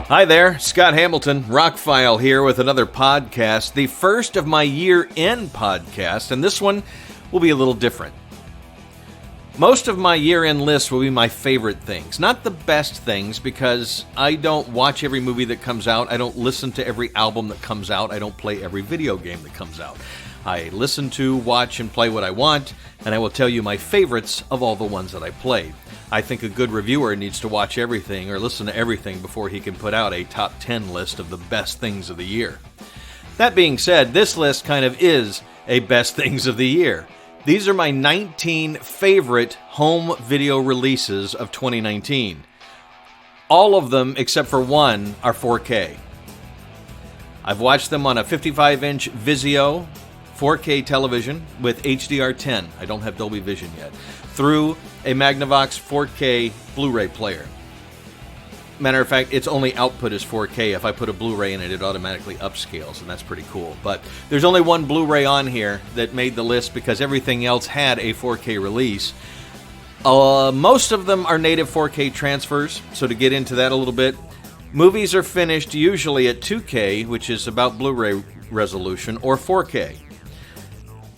Hi there, Scott Hamilton, ROCKFILE here with another podcast, the first of my year-end podcast, and this one will be a little different. Most of my year-end list will be my favorite things, not the best things, because I don't watch every movie that comes out, I don't listen to every album that comes out, I don't play every video game that comes out. I listen to, watch, and play what I want, and I will tell you my favorites of all the ones that I played. I think a good reviewer needs to watch everything or listen to everything before he can put out a top 10 list of the best things of the year. That being said, this list kind of is a best things of the year. These are my 19 favorite home video releases of 2019. All of them, except for one, are 4K. I've watched them on a 55-inch Vizio 4K television with HDR10. I don't have Dolby Vision yet. Through a Magnavox 4K Blu-ray player. Matter of fact, its only output is 4K. If I put a Blu-ray in it, it automatically upscales, and that's pretty cool. But there's only one Blu-ray on here that made the list because everything else had a 4K release. Most of them are native 4K transfers, so to get into that a little bit, movies are finished usually at 2K, which is about Blu-ray resolution, or 4K.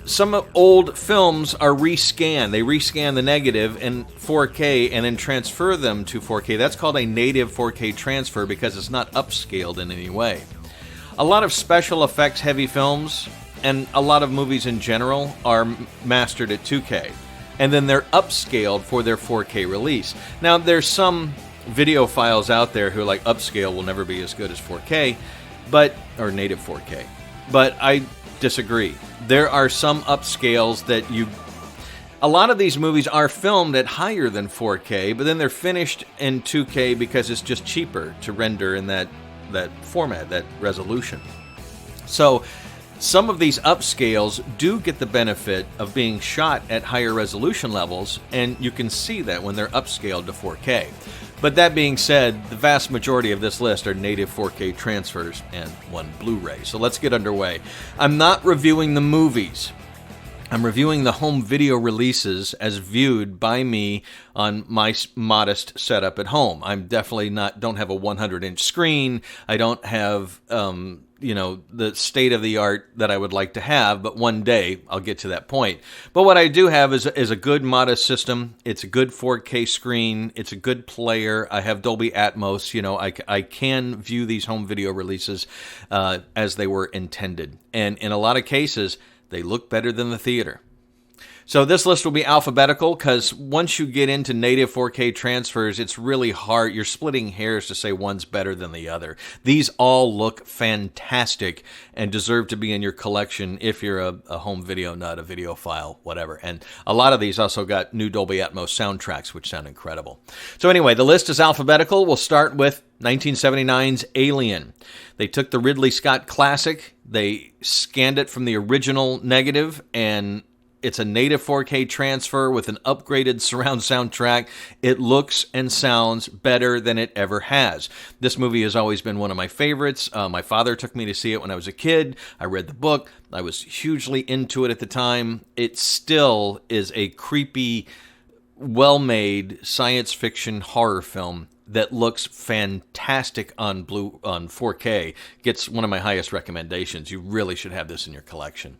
Some old films are rescanned. They rescan the negative in 4K and then transfer them to 4K. That's called a native 4K transfer because it's not upscaled in any way. A lot of special effects heavy films and a lot of movies in general are mastered at 2K. And then they're upscaled for their 4K release. Now, there's some video files out there who are like upscale will never be as good as 4K, or native 4K. But I disagree. There are some upscales that a lot of these movies are filmed at higher than 4K, but then they're finished in 2K because it's just cheaper to render in that format, that resolution. So some of these upscales do get the benefit of being shot at higher resolution levels, and you can see that when they're upscaled to 4K. But that being said, the vast majority of this list are native 4K transfers and one Blu-ray. So let's get underway. I'm not reviewing the movies. I'm reviewing the home video releases as viewed by me on my modest setup at home. I'm definitely don't have a 100-inch screen. I don't have, the state-of-the-art that I would like to have, but one day I'll get to that point. But what I do have is a good modest system. It's a good 4K screen. It's a good player. I have Dolby Atmos. I can view these home video releases as they were intended. And in a lot of cases, they look better than the theater. So this list will be alphabetical because once you get into native 4K transfers, it's really hard. You're splitting hairs to say one's better than the other. These all look fantastic and deserve to be in your collection if you're a home video nut, a video file, whatever. And a lot of these also got new Dolby Atmos soundtracks, which sound incredible. So anyway, the list is alphabetical. We'll start with 1979's Alien. They took the Ridley Scott classic, they scanned it from the original negative, and it's a native 4K transfer with an upgraded surround soundtrack. It looks and sounds better than it ever has. This movie has always been one of my favorites. My father took me to see it when I was a kid. I read the book. I was hugely into it at the time. It still is a creepy, well-made science fiction horror film that looks fantastic on 4K. Gets one of my highest recommendations. You really should have this in your collection.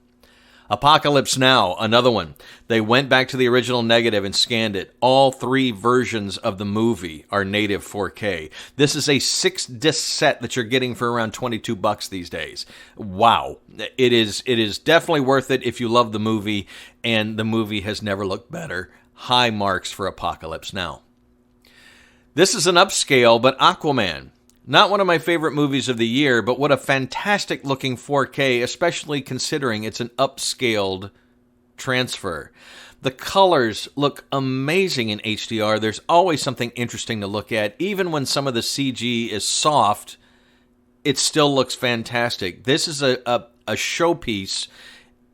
Apocalypse Now, another one. They went back to the original negative and scanned it. All three versions of the movie are native 4K. This is a 6-disc set that you're getting for around $22 these days. Wow. It is definitely worth it if you love the movie, and the movie has never looked better. High marks for Apocalypse Now. This is an upscale, but Aquaman. Not one of my favorite movies of the year, but what a fantastic looking 4K, especially considering it's an upscaled transfer. The colors look amazing in HDR. There's always something interesting to look at. Even when some of the CG is soft, it still looks fantastic. This is a showpiece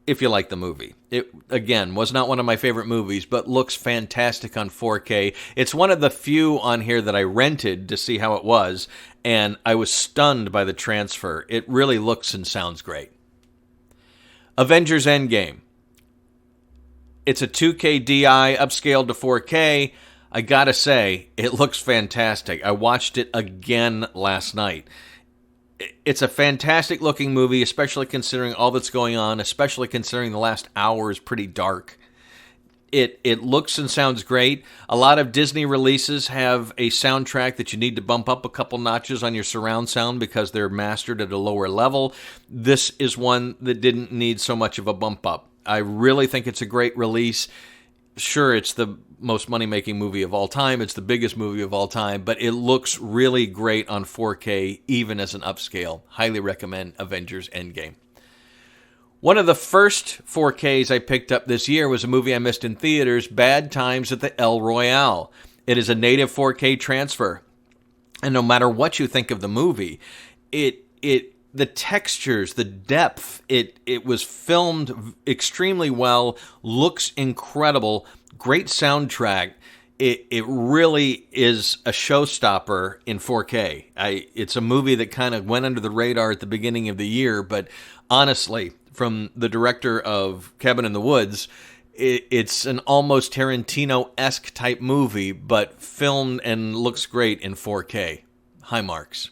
if you like the movie. It, again, was not one of my favorite movies, but looks fantastic on 4K. It's one of the few on here that I rented to see how it was, and I was stunned by the transfer. It really looks and sounds great. Avengers Endgame. It's a 2K DI upscaled to 4K. I gotta say, it looks fantastic. I watched it again last night. It's a fantastic looking movie, especially considering all that's going on, especially considering the last hour is pretty dark. It looks and sounds great. A lot of Disney releases have a soundtrack that you need to bump up a couple notches on your surround sound because they're mastered at a lower level. This is one that didn't need so much of a bump up. I really think it's a great release. Sure, it's the most money-making movie of all time. It's the biggest movie of all time, but it looks really great on 4K, even as an upscale. Highly recommend Avengers Endgame. One of the first 4Ks I picked up this year was a movie I missed in theaters, Bad Times at the El Royale. It is a native 4K transfer. And no matter what you think of the movie, the textures, the depth, it was filmed extremely well, looks incredible, great soundtrack. It really is a showstopper in 4K. It's a movie that kind of went under the radar at the beginning of the year, but honestly, from the director of Cabin in the Woods, it's an almost Tarantino-esque type movie, but filmed and looks great in 4K. High marks.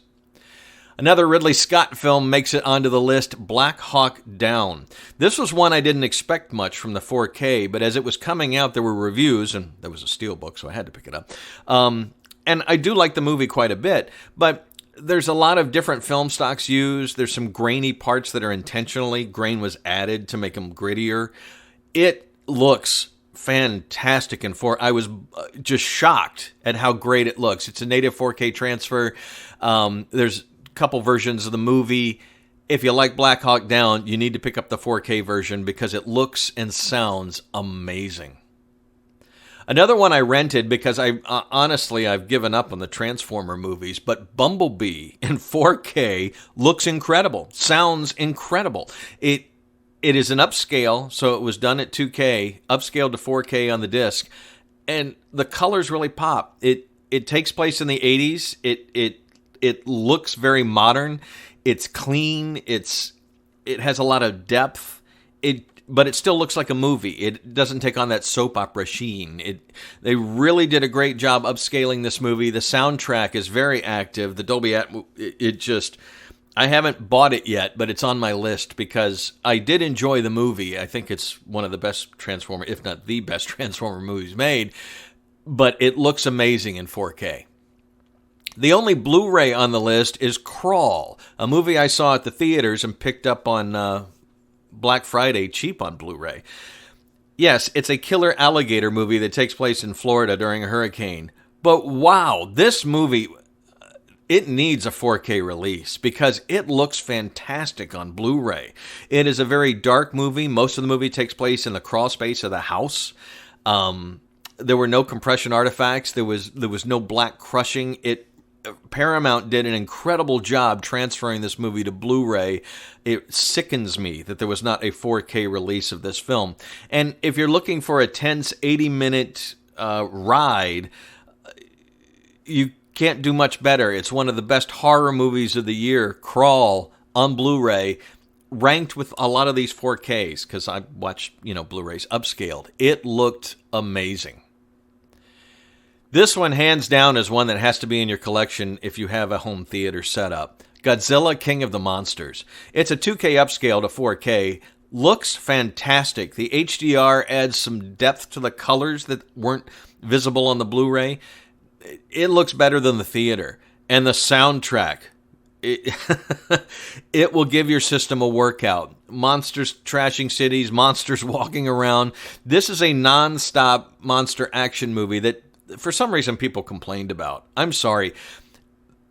Another Ridley Scott film makes it onto the list, Black Hawk Down. This was one I didn't expect much from the 4K, but as it was coming out, there were reviews, and there was a steelbook, so I had to pick it up. And I do like the movie quite a bit, but there's a lot of different film stocks used. There's some grainy parts that are intentionally, grain was added to make them grittier. It looks fantastic in 4K. I was just shocked at how great it looks. It's a native 4K transfer. There's couple versions of the movie. If you like Black Hawk Down, you need to pick up the 4K version because it looks and sounds amazing. Another one I rented because I've given up on the Transformer movies, but Bumblebee in 4K looks incredible, sounds incredible. It is an upscale, so it was done at 2K, upscaled to 4K on the disc, and the colors really pop. It takes place in the 80s. It looks very modern. It's clean. It has a lot of depth. But it still looks like a movie. It doesn't take on that soap opera sheen. They really did a great job upscaling this movie. The soundtrack is very active. The Dolby Atmos, I haven't bought it yet, but it's on my list because I did enjoy the movie. I think it's one of the best Transformer, if not the best Transformer movies made. But it looks amazing in 4K. The only Blu-ray on the list is Crawl, a movie I saw at the theaters and picked up on Black Friday cheap on Blu-ray. Yes, it's a killer alligator movie that takes place in Florida during a hurricane. But wow, this movie, it needs a 4K release because it looks fantastic on Blu-ray. It is a very dark movie. Most of the movie takes place in the crawl space of the house. There were no compression artifacts. There was no black crushing. Paramount did an incredible job transferring this movie to Blu-ray. It sickens me that there was not a 4K release of this film. And if you're looking for a tense 80-minute ride, you can't do much better. It's one of the best horror movies of the year, Crawl, on Blu-ray, ranked with a lot of these 4Ks, because I watched, Blu-rays upscaled. It looked amazing. This one, hands down, is one that has to be in your collection if you have a home theater setup. Godzilla, King of the Monsters. It's a 2K upscale to 4K. Looks fantastic. The HDR adds some depth to the colors that weren't visible on the Blu-ray. It looks better than the theater. And the soundtrack. It will give your system a workout. Monsters trashing cities, monsters walking around. This is a non-stop monster action movie that for some reason people complained about. I'm sorry.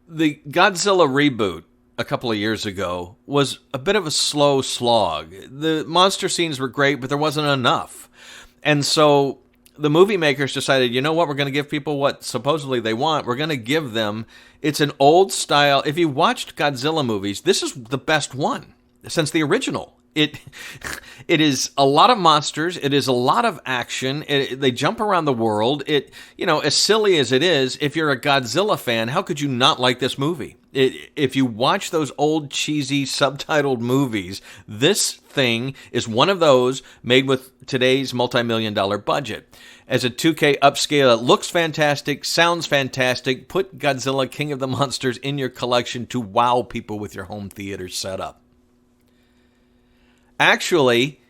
The Godzilla reboot a couple of years ago was a bit of a slow slog. The monster scenes were great, but there wasn't enough. And so the movie makers decided, you know what, we're going to give people what supposedly they want. We're going to give them, it's an old style. If you watched Godzilla movies, this is the best one since the original. It it is a lot of monsters. It is a lot of action. They jump around the world. As silly as it is, if you're a Godzilla fan, how could you not like this movie? If you watch those old cheesy subtitled movies, this thing is one of those made with today's multi-million-dollar budget. As a 2K upscale, it looks fantastic, sounds fantastic. Put Godzilla King of the Monsters in your collection to wow people with your home theater setup. Actually,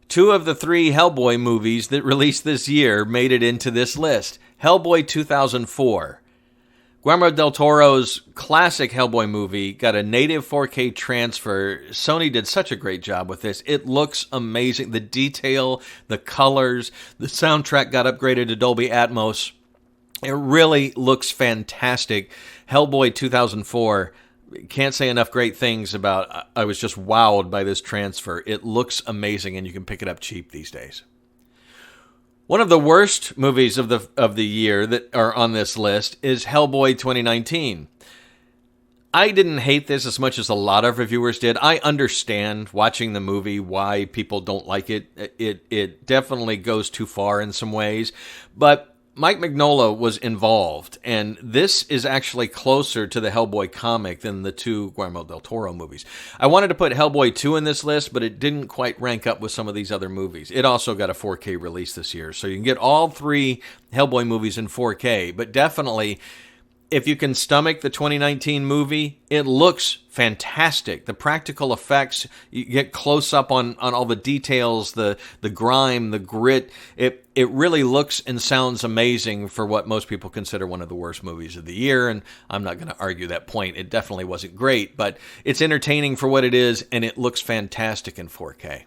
2 of the 3 Hellboy movies that released this year made it into this list. Hellboy 2004. Guillermo del Toro's classic Hellboy movie got a native 4K transfer. Sony did such a great job with this. It looks amazing. The detail, the colors, the soundtrack got upgraded to Dolby Atmos. It really looks fantastic. Hellboy 2004. Can't say enough great things about. I was just wowed by this transfer. It looks amazing, and you can pick it up cheap these days. One of the worst movies of the year that are on this list is Hellboy 2019. I didn't hate this as much as a lot of reviewers did. I understand watching the movie why people don't like it. It definitely goes too far in some ways, but Mike Mignola was involved, and this is actually closer to the Hellboy comic than the 2 Guillermo del Toro movies. I wanted to put Hellboy 2 in this list, but it didn't quite rank up with some of these other movies. It also got a 4K release this year, so you can get all 3 Hellboy movies in 4K, but definitely, if you can stomach the 2019 movie, it looks fantastic. The practical effects, you get close up on all the details, the grime, the grit. It really looks and sounds amazing for what most people consider one of the worst movies of the year, and I'm not going to argue that point. It definitely wasn't great, but it's entertaining for what it is, and it looks fantastic in 4K.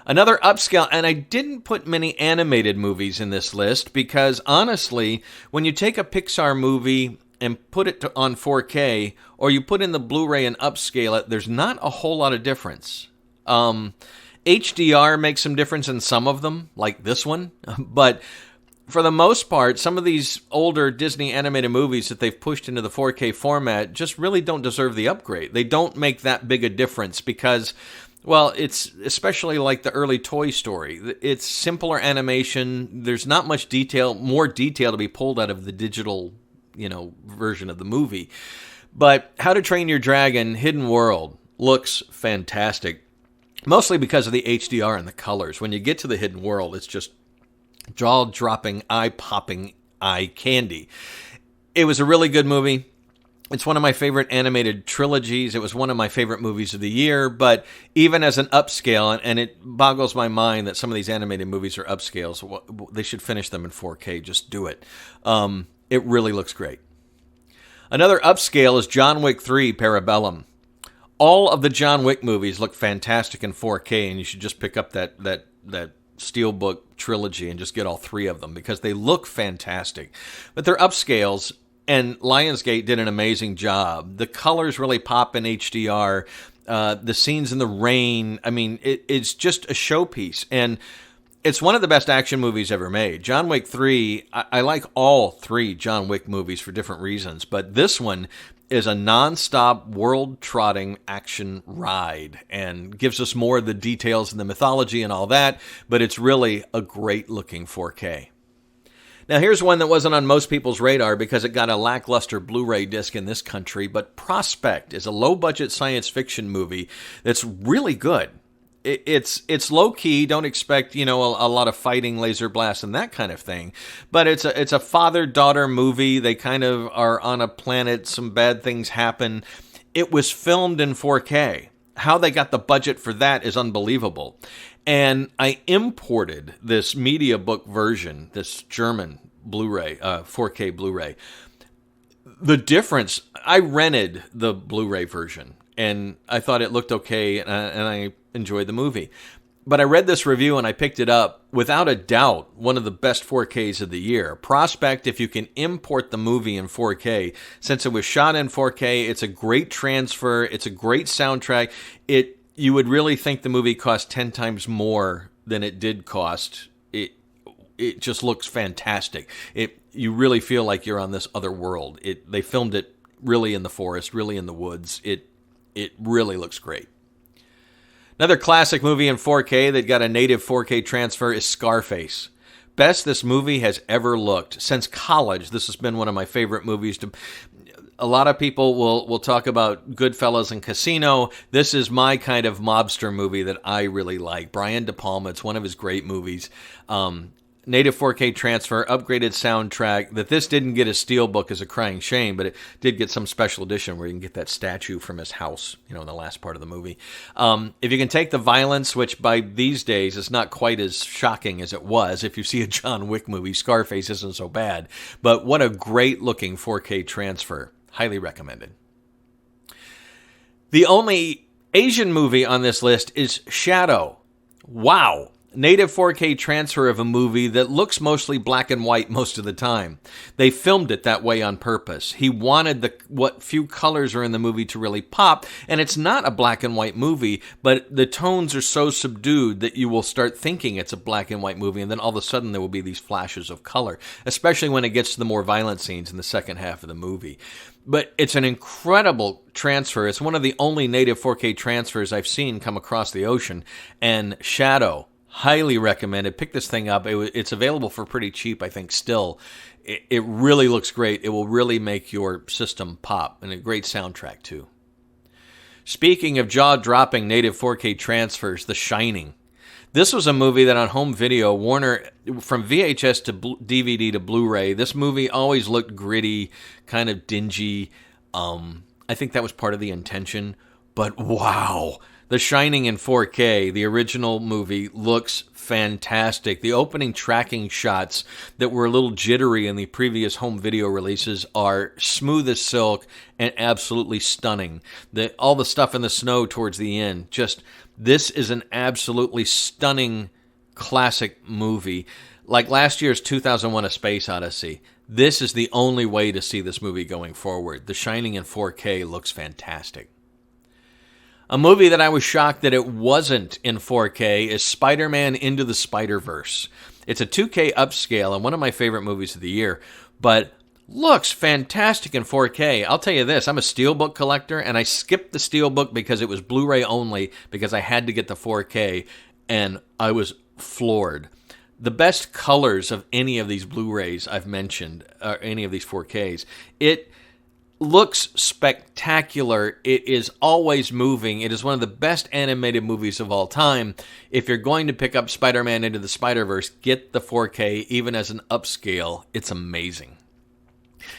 Another upscale, and I didn't put many animated movies in this list because, honestly, when you take a Pixar movie and put it on 4K, or you put in the Blu-ray and upscale it, there's not a whole lot of difference. HDR makes some difference in some of them, like this one, but for the most part, some of these older Disney animated movies that they've pushed into the 4K format just really don't deserve the upgrade. They don't make that big a difference because, well, it's especially like the early Toy Story. It's simpler animation. There's not much detail, more detail to be pulled out of the digital, version of the movie. But How to Train Your Dragon Hidden World looks fantastic, mostly because of the HDR and the colors. When you get to the Hidden World, it's just jaw-dropping, eye-popping eye candy. It was a really good movie. It's one of my favorite animated trilogies. It was one of my favorite movies of the year, but even as an upscale, and it boggles my mind that some of these animated movies are upscales, so they should finish them in 4K. Just do it. It really looks great. Another upscale is John Wick 3 Parabellum. All of the John Wick movies look fantastic in 4K, and you should just pick up that Steelbook trilogy and just get all 3 of them because they look fantastic. But they're upscales, and Lionsgate did an amazing job. The colors really pop in HDR. The scenes in the rain, it's just a showpiece. And it's one of the best action movies ever made. John Wick 3, I like all 3 John Wick movies for different reasons, but this one is a non-stop, world-trotting action ride and gives us more of the details and the mythology and all that, but it's really a great-looking 4K. Now, here's one that wasn't on most people's radar because it got a lackluster Blu-ray disc in this country, but Prospect is a low-budget science fiction movie that's really good. It's low-key, don't expect, a lot of fighting, laser blasts, and that kind of thing, but it's a father-daughter movie. They kind of are on a planet, some bad things happen. It was filmed in 4K. How they got the budget for that is unbelievable. And I imported this media book version, this German Blu-ray, 4K Blu-ray. The difference, I rented the Blu-ray version, and I thought it looked okay, and I enjoyed the movie. But I read this review, and I picked it up. Without a doubt, one of the best 4Ks of the year. Prospect, if you can import the movie in 4K, since it was shot in 4K, it's a great transfer, it's a great soundtrack. You would really think the movie cost 10 times more than it did cost. It just looks fantastic. You really feel like you're on this other world. They filmed it really in the forest, really in the woods. It really looks great. Another classic movie in 4K that got a native 4K transfer is Scarface. Best this movie has ever looked. Since college, this has been one of my favorite movies. A lot of people will talk about Goodfellas and Casino. This is my kind of mobster movie that I really like. Brian De Palma, it's one of his great movies. Native 4K transfer, upgraded soundtrack. That this didn't get a steelbook is a crying shame, but it did get some special edition where you can get that statue from his house, in the last part of the movie. If you can take the violence, which by these days is not quite as shocking as it was. If you see a John Wick movie, Scarface isn't so bad. But what a great looking 4K transfer. Highly recommended. The only Asian movie on this list is Shadow. Wow. Native 4K transfer of a movie that looks mostly black and white most of the time. They filmed it that way on purpose. He wanted what few colors are in the movie to really pop, and it's not a black and white movie, but the tones are so subdued that you will start thinking it's a black and white movie, and then all of a sudden there will be these flashes of color, especially when it gets to the more violent scenes in the second half of the movie. But it's an incredible transfer. It's one of the only native 4K transfers I've seen come across the ocean, and Shadow, highly recommended. Pick this thing up. It's available for pretty cheap, I think, still. It really looks great. It will really make your system pop, and a great soundtrack, too. Speaking of jaw-dropping native 4K transfers, The Shining. This was a movie that on home video, Warner, from VHS to DVD to Blu-ray, this movie always looked gritty, kind of dingy. I think that was part of the intention. But wow, The Shining in 4K, the original movie, looks fantastic. The opening tracking shots that were a little jittery in the previous home video releases are smooth as silk and absolutely stunning. All the stuff in the snow towards the end, this is an absolutely stunning classic movie. Like last year's 2001: A Space Odyssey, this is the only way to see this movie going forward. The Shining in 4K looks fantastic. A movie that I was shocked that it wasn't in 4K is Spider-Man Into the Spiderverse. It's a 2K upscale and one of my favorite movies of the year, but looks fantastic in 4K. I'll tell you this, I'm a Steelbook collector, and I skipped the Steelbook because it was Blu-ray only, because I had to get the 4K, and I was floored. The best colors of any of these Blu-rays I've mentioned, or any of these 4Ks, it looks spectacular. It is always moving. It is one of the best animated movies of all time. If you're going to pick up Spider-Man Into the Spider-Verse, get the 4K, even as an upscale. It's amazing.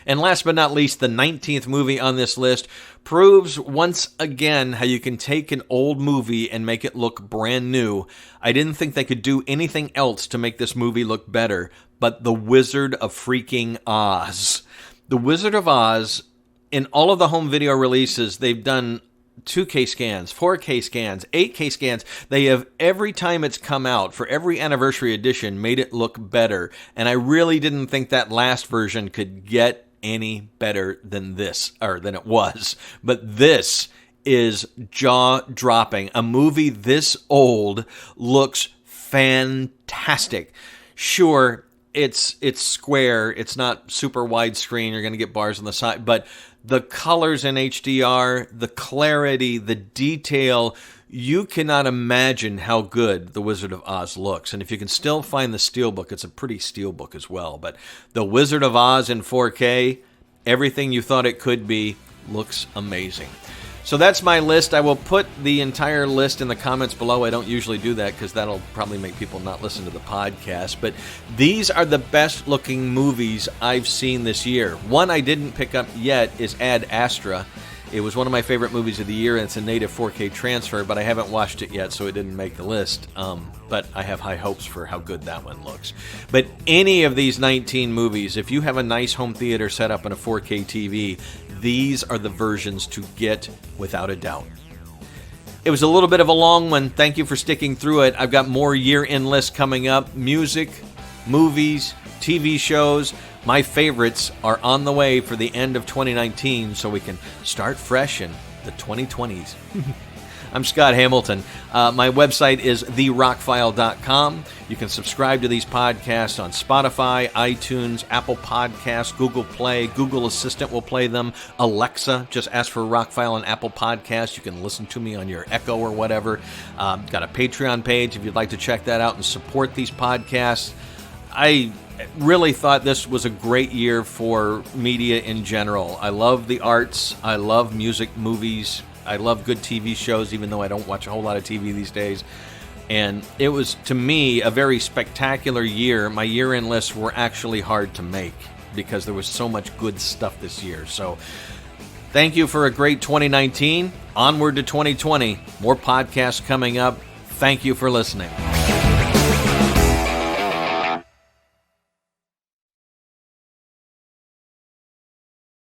And last but not least, the 19th movie on this list proves once again how you can take an old movie and make it look brand new. I didn't think they could do anything else to make this movie look better, but The Wizard of freaking Oz. The Wizard of Oz, in all of the home video releases, they've done 2K scans, 4K scans, 8K scans. They have, every time it's come out, for every anniversary edition, made it look better. And I really didn't think that last version could get any better than this, or than it was. But this is jaw-dropping. A movie this old looks fantastic. Sure, it's square. It's not super widescreen. You're going to get bars on the side, but the colors in HDR, the clarity, the detail, you cannot imagine how good The Wizard of Oz looks. And if you can still find the Steelbook, it's a pretty Steelbook as well. But The Wizard of Oz in 4K, everything you thought it could be, looks amazing. So that's my list. I will put the entire list in the comments below. I don't usually do that because that'll probably make people not listen to the podcast. But these are the best looking movies I've seen this year. One I didn't pick up yet is Ad Astra. It was one of my favorite movies of the year, and it's a native 4K transfer, but I haven't watched it yet, so it didn't make the list. But I have high hopes for how good that one looks. But any of these 19 movies, if you have a nice home theater set up on a 4K TV, these are the versions to get without a doubt. It was a little bit of a long one. Thank you for sticking through it. I've got more year-end lists coming up. Music, movies, TV shows. My favorites are on the way for the end of 2019, so we can start fresh in the 2020s. I'm Scott Hamilton. My website is therockfile.com. You can subscribe to these podcasts on Spotify, iTunes, Apple Podcasts, Google Play. Google Assistant will play them. Alexa, just ask for ROCKFILE on Apple Podcasts. You can listen to me on your Echo or whatever. Got a Patreon page if you'd like to check that out and support these podcasts. I really thought this was a great year for media in general. I love the arts. I love music, movies. I love good TV shows, even though I don't watch a whole lot of TV these days. And it was, to me, a very spectacular year. My year-end lists were actually hard to make because there was so much good stuff this year. So thank you for a great 2019. Onward to 2020. More podcasts coming up. Thank you for listening.